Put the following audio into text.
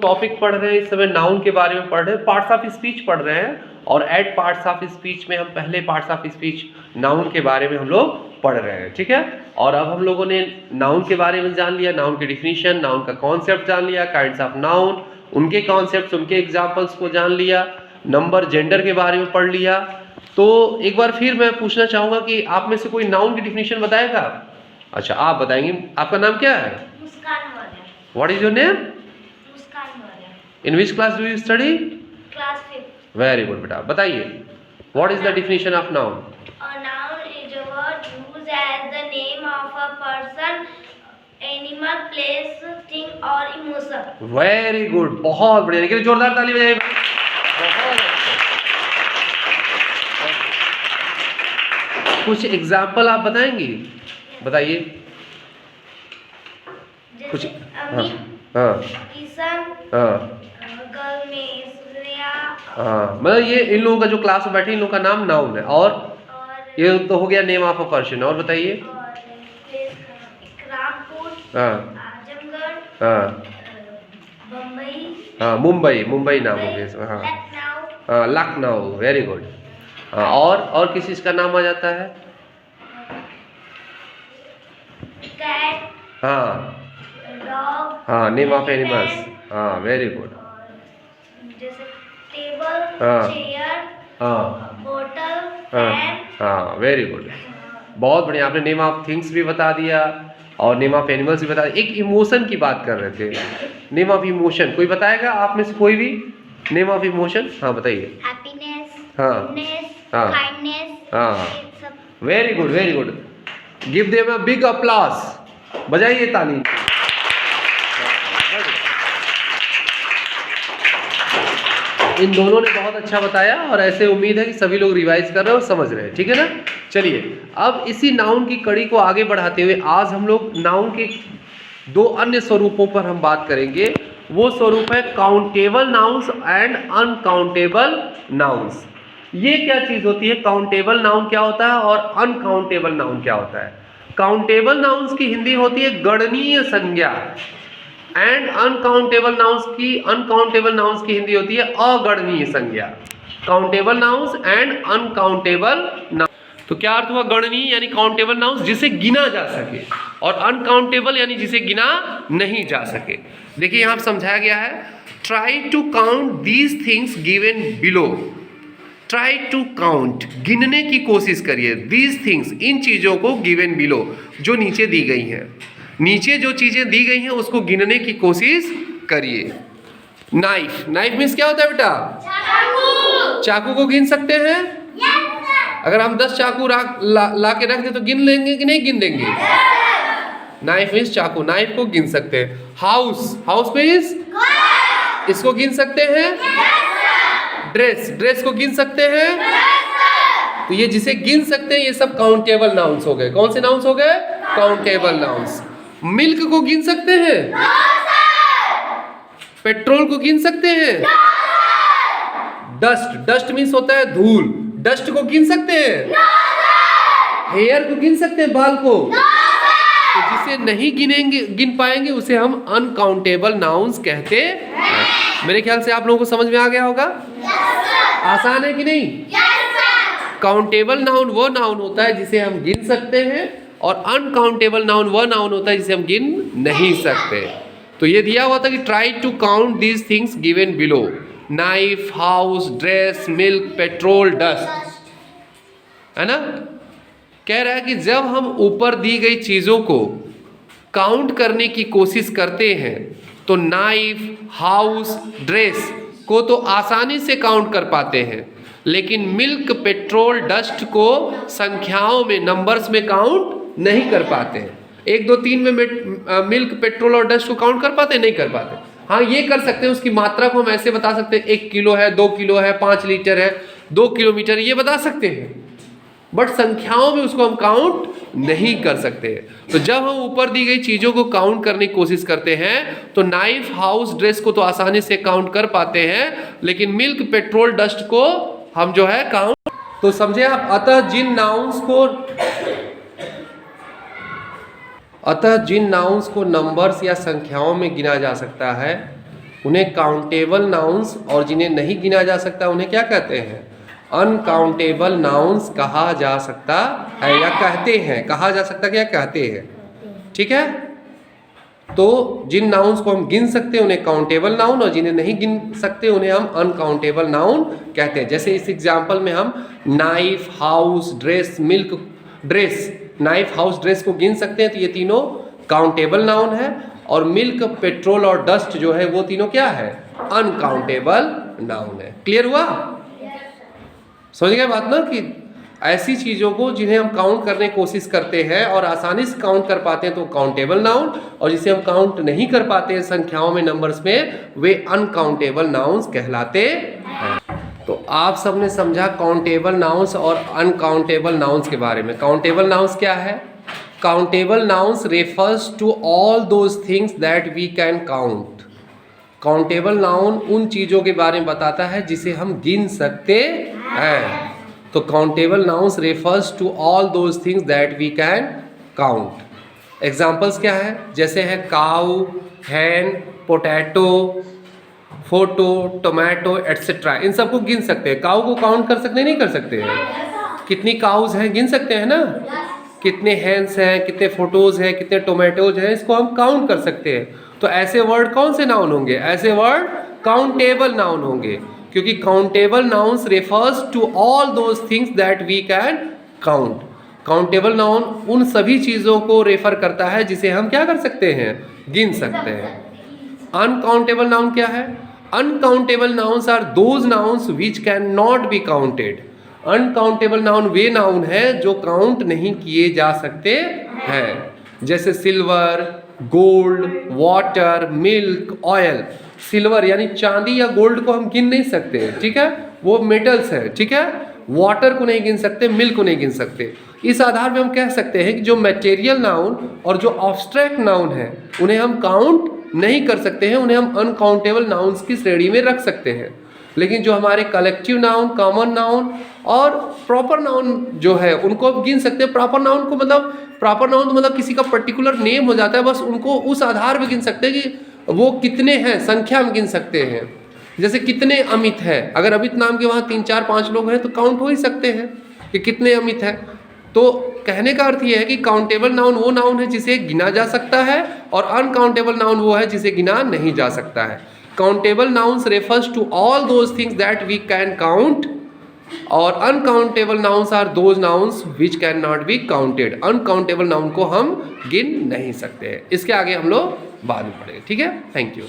लोग टॉपिक पढ़ रहे हैं इस समय, नाउन के बारे में पढ़ रहे हैं, पार्ट्स ऑफ स्पीच पढ़ रहे हैं। और एट पार्ट्स ऑफ स्पीच में हम पहले पार्ट्स ऑफ स्पीच नाउन के बारे में हम लोग पढ़ रहे हैं, ठीक है। और अब हम लोगों ने नाउन के बारे में जान लिया, नाउन की डिफिनीशन, नाउन का कॉन्सेप्ट जान लिया, काइंड्स ऑफ नाउन, उनके कॉन्सेप्ट्स, उनके एग्जाम्पल्स को जान लिया, नंबर जेंडर के बारे में पढ़ लिया। तो एक बार फिर मैं पूछना चाहूँगा कि आप में से कोई नाउन की डिफिनीशन बताएगा? अच्छा, आप बताएंगे। आपका नाम क्या है? Muskan Maurya. What is your name? Muskan Maurya. In which class do you study? Class 5। Very good बेटा, बताइए what is the definition of noun? A noun is a word used as the name of a person, animal, place, thing or emotion. Very good, बहुत बढ़िया, लेकिन जोरदार ताली बजाइए। बहुत अच्छा। कुछ एग्जाम्पल आप बताएंगी? बताइए कुछ। हाँ हाँ किशन, हाँ गणेश, श्रेया, हाँ, मतलब ये इन लोगों का जो क्लास में बैठे इन लोगों का नाम नाउन है। और ये तो हो गया नेम ऑफ अ पर्सन। और बताइए। रामपुर, हाँ आजमगढ़, हाँ बम्बई, हाँ, मुंबई, मुंबई नाम हो गया इसमें। हाँ लखनऊ, हाँ, लखनऊ, वेरी गुड। हाँ, और किस चीज़ का नाम आ जाता है? कैट, हाँ डॉग, हाँ, नेम ऑफ एनिमल्स। हाँ, वेरी गुड। जैसे टेबल, हाँ। चेयर, हाँ बोतल, हाँ पेन, हाँ, वेरी गुड, बहुत बढ़िया। आपने नेम ऑफ थिंग्स भी बता दिया और नेम ऑफ एनिमल्स भी बता दिया। एक इमोशन की बात कर रहे थे, नेम ऑफ इमोशन कोई बताएगा आप में से कोई भी? नेम ऑफ इमोशन, हाँ बताइए। हैप्पीनेस, हाँ। गुडनेस, हाँ। काइंडनेस, हाँ। ये सब। Very good, very good, give them a big applause, बजाइए ताली। इन दोनों ने बहुत अच्छा बताया और ऐसे उम्मीद है कि सभी लोग रिवाइज कर रहे हैं और समझ रहे हैं, ठीक है ना। चलिए, अब इसी नाउन की कड़ी को आगे बढ़ाते हुए आज हम लोग नाउन के दो अन्य स्वरूपों पर हम बात करेंगे। वो स्वरूप है countable nouns and uncountable nouns. ये क्या चीज होती है? काउंटेबल नाउन क्या होता है और अनकाउंटेबल नाउन क्या होता है? काउंटेबल नाउन्स की हिंदी होती है गणनीय संज्ञा, एंड अनकाउंटेबल नाउन्स की हिंदी होती है अगणनीय संज्ञा। Countable nouns and uncountable nouns. तो क्या अर्थ हुआ? गणनीय यानी काउंटेबल नाउन्स जिसे गिना जा सके, और अनकाउंटेबल यानी जिसे गिना नहीं जा सके। देखिए यहाँ समझाया गया है, try to count these things given below. Try to count, गिनने की कोशिश करिए, दीज थिंग्स, इन चीजों को, गिवन बिलो, जो नीचे दी गई हैं। नीचे जो चीजें दी गई हैं उसको गिनने की कोशिश करिए। नाइफ, नाइफ मीन्स क्या होता है बेटा? चाकू। चाकू को गिन सकते हैं? अगर हम 10 चाकू ला के रख दे तो गिन लेंगे कि नहीं गिन देंगे? नाइफ मीन्स चाकू, नाइफ को गिन सकते हैं। हाउस, हाउस मीन्स, इसको गिन सकते हैं? ड्रेस, ड्रेस को गिन सकते हैं? तो ये जिसे गिन सकते हैं ये सब काउंटेबल नाउन्स हो गए। कौन से नाउन्स हो गए? Countable nouns. मिल्क को गिन सकते हैं? पेट्रोल को गिन सकते हैं? डस्ट, डस्ट मीन्स होता है धूल, डस्ट को गिन सकते हैं? हेयर को गिन सकते हैं, बाल को? तो जिसे नहीं गिन पाएंगे उसे हम अनकाउंटेबल नाउन्स कहते हैं। मेरे ख्याल से आप लोगों को समझ में आ गया होगा। आसान है कि नहीं? काउंटेबल नाउन वो नाउन होता है जिसे हम गिन सकते हैं, और अनकाउंटेबल नाउन वो नाउन होता है जिसे हम गिन नहीं सकते। तो ये दिया हुआ था कि try to count these things given below, knife, house, dress, milk, petrol, dust, है ना। कह रहा है कि जब हम ऊपर दी गई चीजों को काउंट करने की कोशिश करते हैं तो नाइफ, हाउस, ड्रेस को तो आसानी से काउंट कर पाते हैं, लेकिन मिल्क, पेट्रोल, डस्ट को संख्याओं में, नंबर्स में काउंट नहीं कर पाते हैं। 1 2 3 में मिल्क, पेट्रोल और डस्ट को काउंट कर पाते हैं? नहीं कर पाते। हाँ, ये कर सकते हैं, उसकी मात्रा को हम ऐसे बता सकते हैं, 1 किलो है, 2 किलो है, 5 लीटर है, 2 किलोमीटर, ये बता सकते हैं, बट संख्याओं में उसको हम काउंट नहीं कर सकते। तो जब हम ऊपर दी गई चीजों को काउंट करने की कोशिश करते हैं तो नाइफ, हाउस, ड्रेस को तो आसानी से काउंट कर पाते हैं, लेकिन मिल्क, पेट्रोल, डस्ट को हम जो है काउंट। तो समझे आप। अतः जिन नाउन्स को नंबर्स या संख्याओं में गिना जा सकता है उन्हें काउंटेबल नाउन्स, और जिन्हें नहीं गिना जा सकता उन्हें क्या कहते हैं? अनकाउंटेबल नाउन्स कहा जा सकता है या कहते हैं। कहा जा सकता क्या? कहते हैं। ठीक है, तो जिन नाउन्स को हम गिन सकते हैं उन्हें काउंटेबल नाउन, और जिन्हें नहीं गिन सकते उन्हें हम अनकाउंटेबल नाउन कहते हैं। जैसे इस एग्जाम्पल में हम knife, house, dress, milk, dress, knife, house, dress को गिन सकते हैं, तो ये तीनों काउंटेबल नाउन है। और मिल्क, पेट्रोल और डस्ट जो है वो तीनों क्या है? अनकाउंटेबल नाउन है। क्लियर हुआ? समझ गए बात ना, कि ऐसी चीज़ों को जिन्हें हम काउंट करने की कोशिश करते हैं और आसानी से काउंट कर पाते हैं तो काउंटेबल नाउन, और जिसे हम काउंट नहीं कर पाते हैं संख्याओं में, नंबर्स में, वे अनकाउंटेबल नाउन्स कहलाते हैं। तो आप सबने समझा काउंटेबल नाउन्स और अनकाउंटेबल नाउन्स के बारे में। काउंटेबल नाउन्स क्या है? Countable nouns refers to all those things that we can count. Countable noun उन चीज़ों के बारे में बताता है जिसे हम गिन सकते हैं। तो countable nouns refers to all those things that we can count. Examples क्या है? जैसे है cow, hen, potato, photo, tomato etcetera. इन सबको गिन सकते हैं। काऊ को काउंट कर सकते हैं? नहीं कर सकते हैं? कितनी काउज हैं गिन सकते हैं ना? कितने हैंड्स हैं, कितने फोटोज हैं, कितने टोमेटोज हैं, इसको हम काउंट कर सकते हैं। तो ऐसे वर्ड कौन से नाउन होंगे? ऐसे वर्ड काउंटेबल नाउन होंगे, क्योंकि countable nouns refers to all those things that we can count. Countable noun उन सभी चीज़ों को रेफर करता है जिसे हम क्या कर सकते हैं? गिन सकते हैं। अनकाउंटेबल नाउन क्या है? Uncountable nouns are those nouns which can not be counted. Uncountable noun वे नाउन है जो काउंट नहीं किए जा सकते हैं। जैसे silver, gold, water, milk, oil. Silver यानी चांदी या गोल्ड को हम गिन नहीं सकते, ठीक है, वो मेटल्स है, ठीक है। वाटर को नहीं गिन सकते, मिल्क को नहीं गिन सकते। इस आधार में हम कह सकते हैं कि जो मटेरियल नाउन और जो ऑब्स्ट्रैक्ट नाउन है उन्हें हम काउंट नहीं कर सकते हैं, उन्हें हम अनकाउंटेबल नाउन्स की श्रेणी में रख सकते हैं। लेकिन जो हमारे कलेक्टिव नाउन, कॉमन नाउन और प्रॉपर नाउन जो है उनको आप गिन सकते हैं। प्रॉपर नाउन को मतलब, प्रॉपर नाउन तो मतलब किसी का पर्टिकुलर नेम हो जाता है, बस उनको उस आधार पर गिन सकते हैं कि वो कितने हैं, संख्या में गिन सकते हैं। जैसे कितने अमित हैं, अगर अमित नाम के वहाँ 3, 4, 5 लोग हैं तो काउंट हो ही सकते हैं कि कितने अमित हैं। तो कहने का अर्थ ये है कि काउंटेबल नाउन वो नाउन है जिसे गिना जा सकता है, और अनकाउंटेबल नाउन वो है जिसे गिना नहीं जा सकता है। Countable nouns refers to all those things that we can count, और uncountable nouns are those nouns which can not be counted. Uncountable noun को हम गिन नहीं सकते हैं। इसके आगे हम लोग बाद में पढ़ेंगे, ठीक है। Thank you.